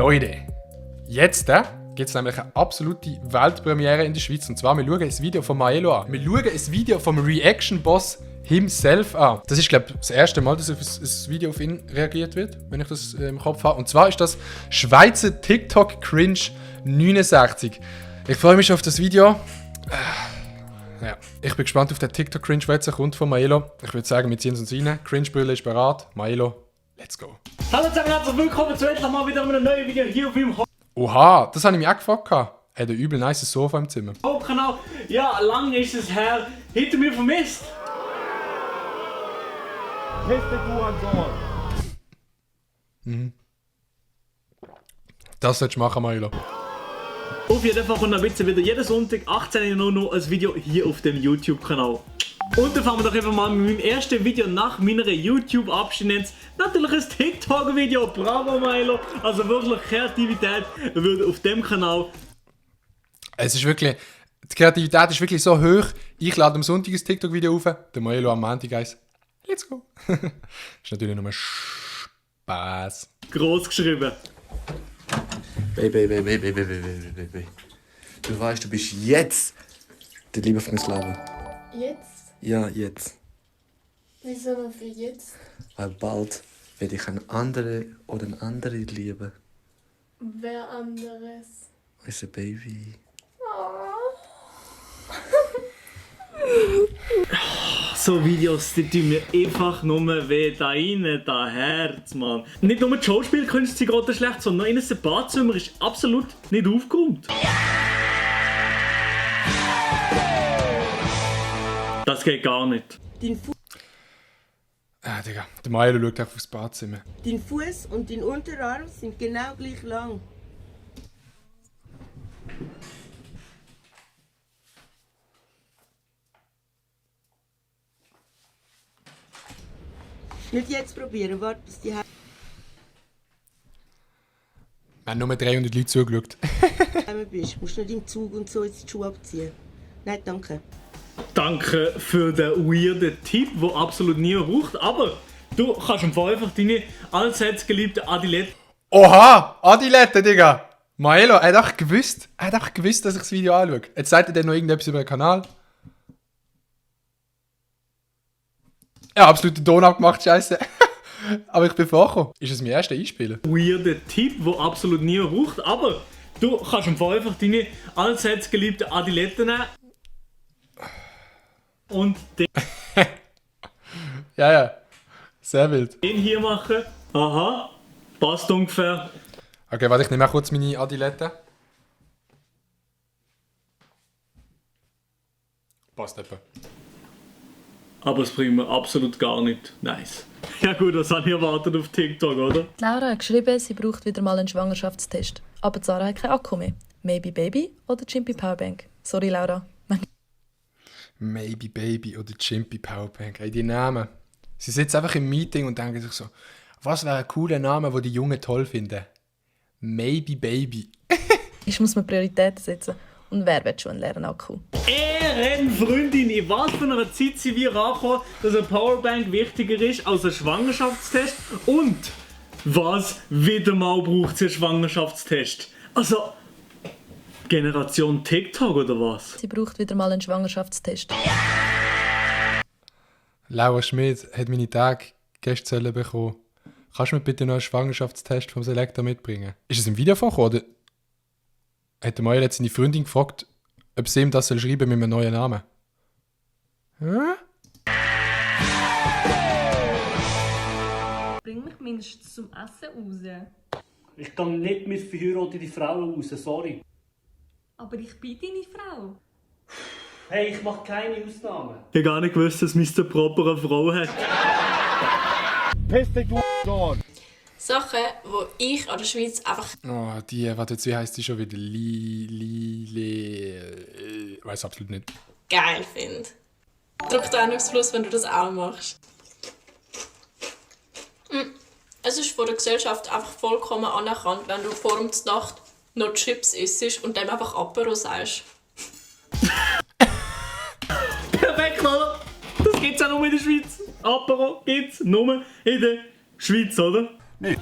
Leute, jetzt gibt es nämlich eine absolute Weltpremiere in der Schweiz. Und zwar, wir schauen ein Video von Maelo an. Wir schauen ein Video vom Reaction-Boss himself an. Das ist, glaube ich, das erste Mal, dass auf ein Video auf ihn reagiert wird, wenn ich das im Kopf habe. Und zwar ist das Schweizer TikTok Cringe 69. Ich freue mich auf das Video. Ja, ich bin gespannt auf den TikTok Cringe, der jetzt kommt von Maelo. Ich würde sagen, wir ziehen uns rein. Cringe-Brille ist bereit. Maelo, let's go. Hallo zusammen, herzlich willkommen zu endlich mal wieder einem neuen Video hier auf meinem Oha, das habe ich mich auch gefragt. Er hat ein übel nice Sofa im Zimmer. Hauptkanal. Ja, lang ist es her. Hinter mir vermisst. Das solltest du machen, Maelo. Auf jeden Fall kommt ein bisschen wieder jeden Sonntag 18:00 noch ein Video hier auf dem YouTube-Kanal. Und dann fangen wir doch einfach mal mit meinem ersten Video nach meiner YouTube-Abstinenz. Natürlich ein TikTok-Video. Bravo, Maelo. Also wirklich Kreativität wird auf dem Kanal. Es ist wirklich, die Kreativität ist wirklich so hoch. Ich lade am Sonntag ein TikTok-Video auf, der Maelo am Montag eins. Let's go. Ist natürlich nur Spaß. Groß geschrieben. Baby. Du weißt, du bist jetzt der Liebe von meinem Leben. Jetzt? Ja, jetzt. Wieso noch für jetzt? Weil bald werde ich einen anderen oder eine andere lieben. Wer anderes? Unser Baby. So Videos, die tun mir einfach nur weh, da rein, da Herz, Mann. Nicht nur die Schauspielkünste sind gerade schlecht, sondern in einem Badzimmer ist absolut nicht aufgeräumt. Das geht gar nicht. Digga, der Maelo schaut einfach aufs Badzimmer. Dein Fuß und dein Unterarm sind genau gleich lang. Nicht jetzt probieren, warte bis die Wir haben nur 300 Leute zugeschaut. Heim bist. Du musst nicht im Zug und so jetzt die Schuhe abziehen. Nein, danke. Danke für den weirden Tipp, den absolut niemand braucht, aber du kannst einfach deine allseits geliebte Adilette. Oha, Adilette, Digga. Maelo, er hat auch gewusst, dass ich das Video anschaue. Jetzt sagt er dann noch irgendetwas über den Kanal. Ja, absolut den Ton abgemacht, scheiße. Aber ich bin vorgekommen. Ist es mein erster Einspieler? Weirden Tipp, den absolut niemand braucht, aber du kannst einfach deine allseits geliebte Adilette nehmen und Ja. Sehr wild. den hier machen. Aha, passt ungefähr. Okay, warte, ich nehme auch kurz meine Adilette. Passt etwa. Aber es bringt mir absolut gar nicht. Nice. Ja gut, was habe ich erwartet auf TikTok, oder? Laura hat geschrieben, sie braucht wieder mal einen Schwangerschaftstest. Aber Sarah hat keinen Akku mehr. Maybe Baby oder Chimpy Powerbank? Sorry, Laura. Maybe Baby oder Chimpy Powerbank. Hey, die Namen. Sie sitzen einfach im Meeting und denken sich so, was wäre ein cooler Name, den die Jungen toll finden? Maybe Baby. Ich muss mir Prioritäten setzen. Und wer will schon einen leeren Akku? Ehrenfreundin, in was für einer Zeit sind wir angekommen, dass eine Powerbank wichtiger ist als ein Schwangerschaftstest? Und was wieder mal braucht sie einen Schwangerschaftstest? Also, Generation TikTok oder was? Sie braucht wieder mal einen Schwangerschaftstest. Laura Schmidt hat meine Tage gestern bekommen. Kannst du mir bitte noch einen Schwangerschaftstest vom Selektor mitbringen? Ist es im Video vorgekommen, oder hat der Maelo jetzt seine Freundin gefragt, ob sie ihm das schreiben soll mit einem neuen Namen? Hä? Bring mich mindestens zum Essen raus. Ich gehe nicht mit verheirateten Frauen raus, sorry. Aber ich bin deine Frau. Hey, ich mache keine Ausnahmen. Ich habe gar nicht gewusst, dass Mr. Proper eine Frau hat. Sachen, die ich an der Schweiz einfach Oh, warte jetzt, wie heisst die schon wieder? Weiß absolut nicht. geil finde. Drück da aufs Plus, wenn du das auch machst. Es ist von der Gesellschaft einfach vollkommen anerkannt, wenn du vor der Nacht noch Chips isst und dem einfach Apero sagst. Perfekt, oder? Das gibt's auch nur in der Schweiz. Apero gibt's nur in der Schweiz, oder?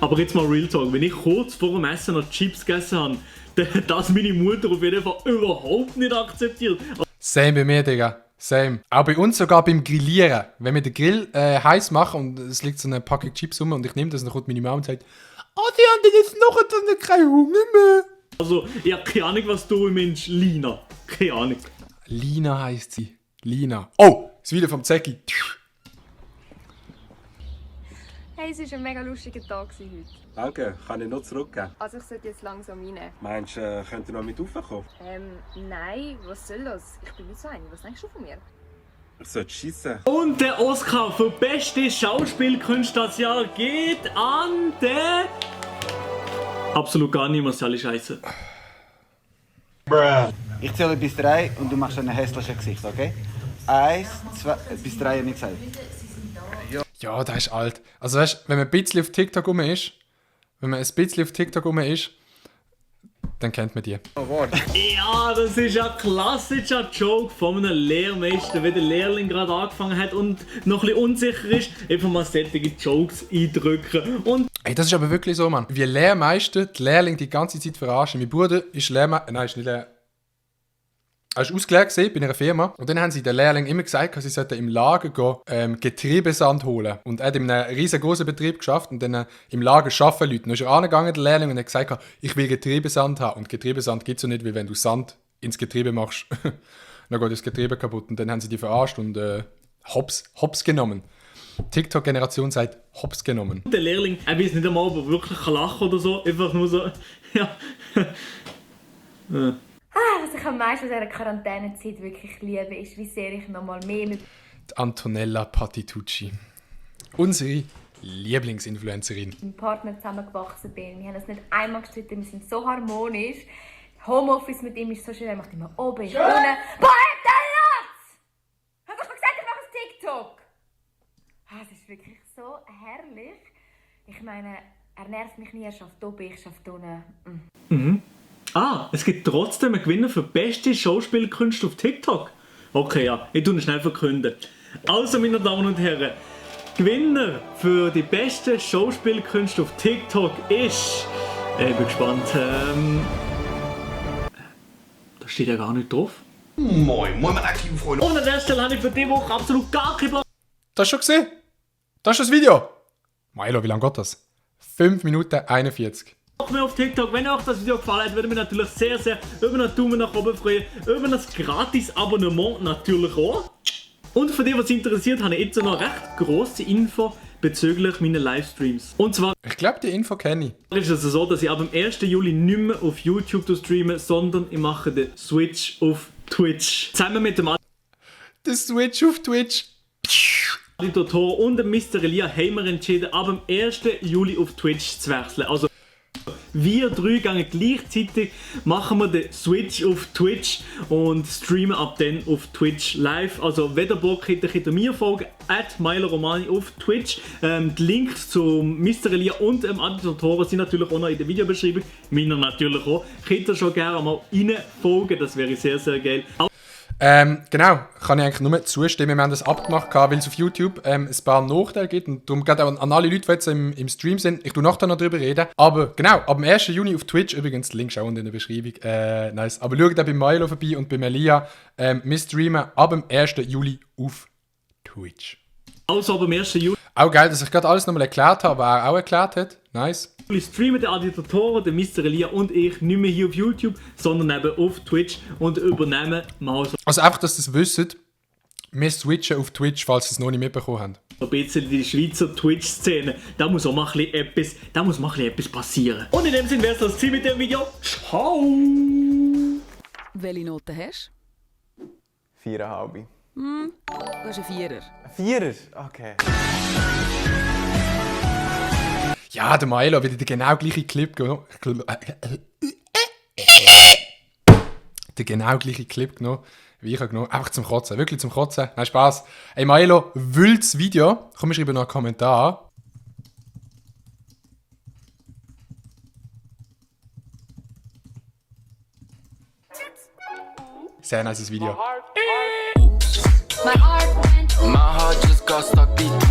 Aber jetzt mal Real Talk, wenn ich kurz vor dem Essen noch Chips gegessen habe, dann hat das meine Mutter auf jeden Fall überhaupt nicht akzeptiert. Same bei mir, Digga. Same. Auch bei uns sogar beim Grillieren. Wenn wir den Grill heiß machen und es liegt so eine Packung Chips rum und ich nehme das, dann kommt meine Mama und sagt, oh, die haben jetzt noch keinen Hunger mehr. Also, ich habe keine Ahnung, was du meinst, Lina. Keine Ahnung. Lina heisst sie. Lina. Oh, das Video vom Zeki. Hey, es war ein mega lustiger Tag heute. Danke, kann ich noch zurückgeben? Also ich sollte jetzt langsam rein. Meinst du, könnt ihr noch mit raufkommen? Nein, was soll das? Ich bin nicht so eine. Was denkst du von mir? Ich sollte schiessen. Und der Oscar für beste Schauspielkünstler das Jahr geht an den... Absolut gar nicht, was alle Scheiße. Ich zähle bis 3 und du machst ein hässliches Gesicht, okay? 1, 2, bis 3 habe ich gesagt. Ja, der ist alt. Also weißt du, wenn man ein bisschen auf TikTok rum ist, dann kennt man die. Ja, das ist ein klassischer Joke von einem Lehrmeister, wenn der Lehrling gerade angefangen hat und noch ein bisschen unsicher ist, einfach mal solche Jokes eindrücken. Und Ey, das ist aber wirklich so, Mann. Wie Lehrmeister die Lehrlinge die ganze Zeit verarschen. Mein Bruder ist Lehrmeister, nein, ist nicht Lehrmeister. Er war ausgelehrt bei einer Firma und dann haben sie den Lehrling immer gesagt, sie sollten im Lager gehen, Getriebesand holen. Und er hat in einem riesengroßen Betrieb geschafft und dann im Lager arbeiten Leute. Dann ist er angegangen, der Lehrling, und hat gesagt, ich will Getriebesand haben. Und Getriebesand gibt es so nicht, weil wenn du Sand ins Getriebe machst, dann geht das Getriebe kaputt. Und dann haben sie die verarscht und hops genommen. TikTok-Generation sagt hops genommen. Der Lehrling, er weiß nicht einmal, ob er wirklich lachen kann oder so, einfach nur so, ja. Was ich am meisten in dieser Quarantänezeit wirklich liebe, ist, wie sehr ich nochmal mehr mit Die Antonella Patitucci. Unsere Lieblingsinfluencerin. meinem Partner zusammengewachsen bin. Wir haben uns nicht einmal gestritten, wir sind so harmonisch. Homeoffice mit ihm ist so schön, er macht immer oben, ich unten. Boah, der Latz! Hab doch mal gesagt, ich mache ein TikTok! Es ist wirklich so herrlich. Ich meine, er nervt mich nie, er schafft oben, ich schaffe unten. Es gibt trotzdem einen Gewinner für beste Schauspielkünste auf TikTok. Okay, ja, ich tue ihn schnell verkünden. Also, meine Damen und Herren, Gewinner für die beste Schauspielkünste auf TikTok ist... Ich bin gespannt. Da steht ja gar nicht drauf. Moin, meine aktiven Freunde. Und an der Stelle habe ich für diese Woche absolut gar keinen Plan. Das hast du schon gesehen? Das ist das Video. Milo, wie lange geht das? 5 Minuten 41. Mehr auf TikTok. Wenn euch das Video gefallen hat, würde mich natürlich sehr, sehr über einen Daumen nach oben freuen. Über ein gratis Abonnement natürlich auch. Und für die, was interessiert, habe ich jetzt noch eine recht grosse Info bezüglich meiner Livestreams. Und zwar Ich glaube, die Info kenne ich. ist es so, dass ich ab dem 1. Juli nicht mehr auf YouTube streame, sondern ich mache den Switch auf Twitch. Zusammen mit dem Der Switch auf Twitch. Editor und dem Mr. Elia haben wir entschieden, ab dem 1. Juli auf Twitch zu wechseln. Also wir 3 gehen gleichzeitig, machen wir den Switch auf Twitch und streamen ab dann auf Twitch live. Also wenn ihr Bock habt, könnt ihr mir folgen, @MiloRomani auf Twitch. Die Links zum Mr. Elia und dem Aditoren sind natürlich auch noch in der Videobeschreibung. Meiner natürlich auch. Könnt ihr schon gerne mal rein folgen, das wäre sehr, sehr geil. Genau, kann ich eigentlich nur zustimmen. Wir haben das abgemacht, weil es auf YouTube ein paar Nachteile gibt. Und darum geht auch an alle Leute, die jetzt im Stream sind. Ich tue nachher noch darüber reden. Aber genau, ab dem 1. Juni auf Twitch, übrigens, Link ist auch unten in der Beschreibung. Nice. Aber schaut auch bei Milo vorbei und bei Elia. Wir streamen ab dem 1. Juli auf Twitch. Also ab dem 1. Juli. Auch geil, dass ich gerade alles nochmal erklärt habe, aber er auch erklärt hat. Nice. Streamen der Aditoren, der Mr. Elia und ich nicht mehr hier auf YouTube, sondern eben auf Twitch und übernehmen mal so Also einfach, dass ihr das wisst, wir switchen auf Twitch, falls ihr es noch nicht mitbekommen habt. ein bisschen die Schweizer Twitch-Szene. Da muss auch mal ein bisschen etwas passieren. Und in dem Sinne wäre es das Ziel mit dem Video. Ciao! Welche Note hast 4,5. du? Das ist ein 4er. Ein 4er? Okay. Ja, der Milo, wieder der genau gleiche Clip genommen. Der genau gleiche Clip genommen, wie ich genommen. Einfach zum Kotzen, wirklich zum Kotzen. Nein, Spaß. Ey Milo, wildes Video. Komm, schreib noch einen Kommentar. Sehr nice Video. My heart just got stuck beat.